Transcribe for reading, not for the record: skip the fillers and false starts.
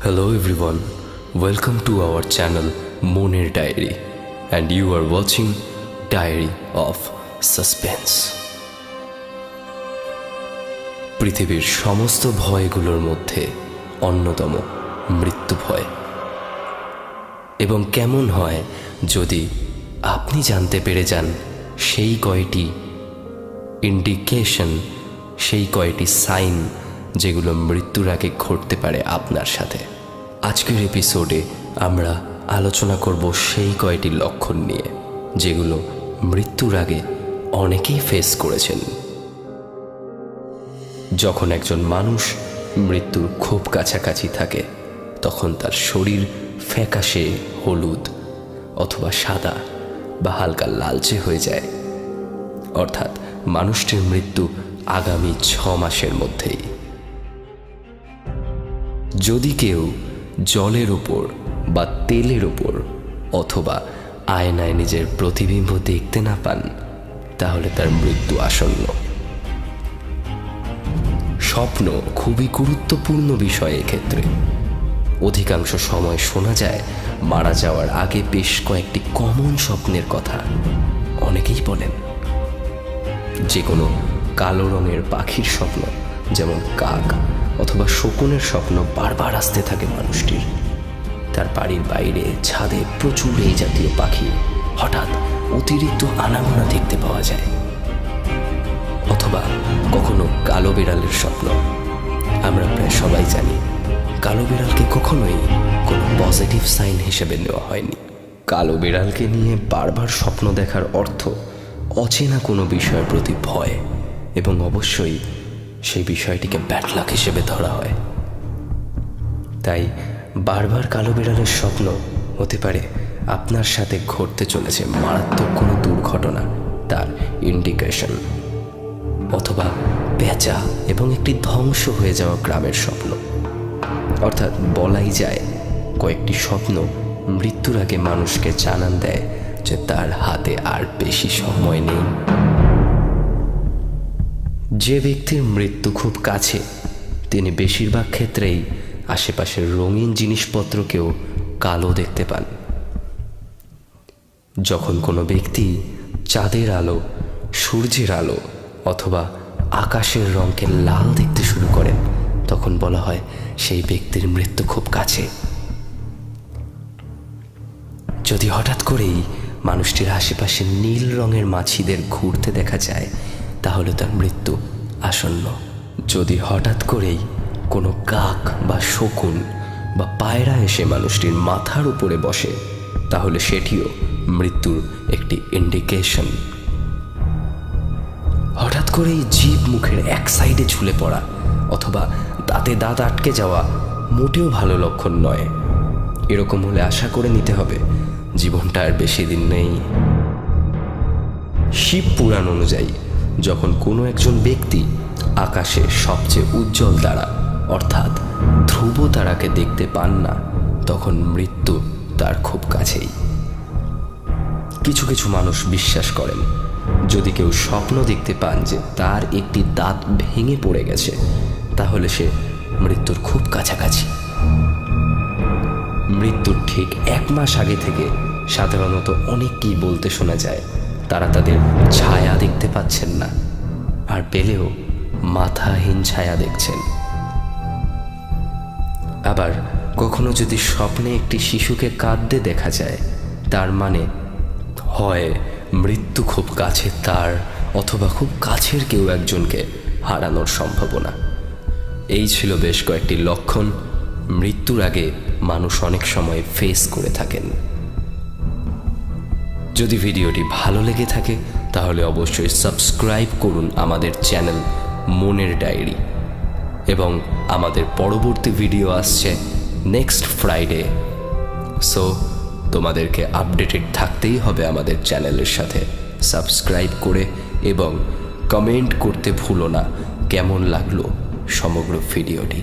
Hello everyone, welcome to our channel Moner Diary and you are watching Diary of Suspense. পৃথিবীর সমস্ত ভয়গুলোর মধ্যে অন্যতম মৃত্যু ভয়। এবং কেমন হয় যদি আপনি জানতে পেরে যান সেই কয়টি ইন্ডিকেশন, সেই কয়টি সাইন যেগুলো মৃত্যুর আগে ঘটতে পারে আপনার সাথে। আজকের এপিসোডে আমরা আলোচনা করব সেই কয়টি লক্ষণ নিয়ে যেগুলো মৃত্যুর আগে অনেকেই ফেস করেছেন। যখন একজন মানুষ মৃত্যুর খুব কাছাকাছি থাকে তখন তার শরীর ফ্যাকাশে হলুদ অথবা সাদা বা হালকা লালচে হয়ে যায়, অর্থাৎ মানুষটির মৃত্যু আগামী 6 মাসের মধ্যেই। যদি কেউ জলের উপর বা তেলের উপর অথবা আয়নায় নিজের প্রতিবিম্ব দেখতে না পান তাহলে তার মৃত্যু আসন্ন। স্বপ্ন খুবই গুরুত্বপূর্ণ বিষয় এক্ষেত্রে। অধিকাংশ সময় শোনা যায় মারা যাওয়ার আগে বেশ কয়েকটি কমন স্বপ্নের কথা অনেকেই বলেন। যে কোনো কালো রঙের পাখির স্বপ্ন, যেমন কাক অথবা শকুনের স্বপ্ন বারবার আসতে থাকে মানুষটির। তার বাড়ির বাইরে ছাদে প্রচুর এই জাতীয় পাখি হঠাৎ অতিরিক্ত আনাগোনা দেখতে পাওয়া যায়। অথবা কখনো কালো বিড়ালের স্বপ্ন। আমরা প্রায় সবাই জানি কালো বিড়ালকে কখনোই কোনো পজিটিভ সাইন হিসেবে নেওয়া হয়নি। কালো বিড়ালকে নিয়ে বারবার স্বপ্ন দেখার অর্থ অচেনা কোনো বিষয়ের প্রতি ভয়, এবং অবশ্যই সেই বিষয়টিকে ব্যাড লাক হিসেবে ধরা হয়। তাই বারবার কালো বিড়ালের স্বপ্ন হতে পারে আপনার সাথে ঘটতে চলেছে মারাত্মক কোনো দুর্ঘটনা, তার ইন্ডিকেশন। অথবা পেঁচা এবং একটি ধ্বংস হয়ে যাওয়া গ্রামের স্বপ্ন। অর্থাৎ বলাই যায় কয়েকটি স্বপ্ন মৃত্যুর আগে মানুষকে জানান দেয় যে তার হাতে আর বেশি সময় নেই। যে ব্যক্তির মৃত্যু খুব কাছে তিনি বেশিরভাগ ক্ষেত্রেই আশেপাশের রঙিন জিনিসপত্রকেও কালো দেখতে পান। যখন কোনো ব্যক্তি চাঁদের আলো, সূর্যের আলো অথবা আকাশের রঙকে লাল দেখতে শুরু করেন তখন বলা হয় সেই ব্যক্তির মৃত্যু খুব কাছে। যদি হঠাৎ করেই মানুষটির আশেপাশে নীল রঙের মাছিদের ঘুরতে দেখা যায় তাহলে তার মৃত্যু আসন্ন। যদি হঠাৎ করেই কোনো কাক বা শকুন বা পায়রা এসে মানুষটির মাথার উপরে বসে তাহলে সেটিও মৃত্যুর একটি ইন্ডিকেশন। হঠাৎ করেই জিভ মুখের এক সাইডে ঝুলে পড়া অথবা দাঁতে দাঁত আটকে যাওয়া মোটেও ভালো লক্ষণ নয়। এরকম হলে আশা করে নিতে হবে জীবনটা আর বেশি দিন নেই। শিব পুরাণ অনুযায়ী যখন কোনো একজন ব্যক্তি আকাশে সবচেয়ে উজ্জ্বল তারা অর্থাৎ ধ্রুব তারাকে দেখতে পান না তখন মৃত্যু তার খুব কাছেই। কিছু কিছু মানুষ বিশ্বাস করেন যদি কেউ স্বপ্ন দেখতে পান যে তার একটি দাঁত ভেঙে পড়ে গেছে তাহলে সে মৃত্যুর খুব কাছাকাছি। মৃত্যুর ঠিক 1 মাস আগে থেকে সাধারণত অনেককেই বলতে শোনা যায় তারা তাদের ছায়া দেখতে পাচ্ছেন না, আর পেলেও মাথাহীন ছায়া দেখছেন। আবার কখনো যদি স্বপ্নে একটি শিশুকে কাঁদতে দেখা যায় তার মানে হয় মৃত্যু খুব কাছে তার অথবা খুব কাছের কেউ একজনকে হারানোর সম্ভাবনা। এই ছিল বেশ কয়েকটি লক্ষণ মৃত্যুর আগে মানুষ অনেক সময় ফেস করে থাকেন। যদি ভিডিওটি ভালো লেগে থাকে তাহলে অবশ্যই সাবস্ক্রাইব করুন আমাদের চ্যানেল মনের ডায়েরি, এবং আমাদের পরবর্তী ভিডিও আসছে নেক্সট ফ্রাইডে। সো তোমাদেরকে আপডেটেড থাকতেই হবে আমাদের চ্যানেলের সাথে। সাবস্ক্রাইব করে এবং কমেন্ট করতে ভুলো না কেমন লাগলো সমগ্র ভিডিওটি।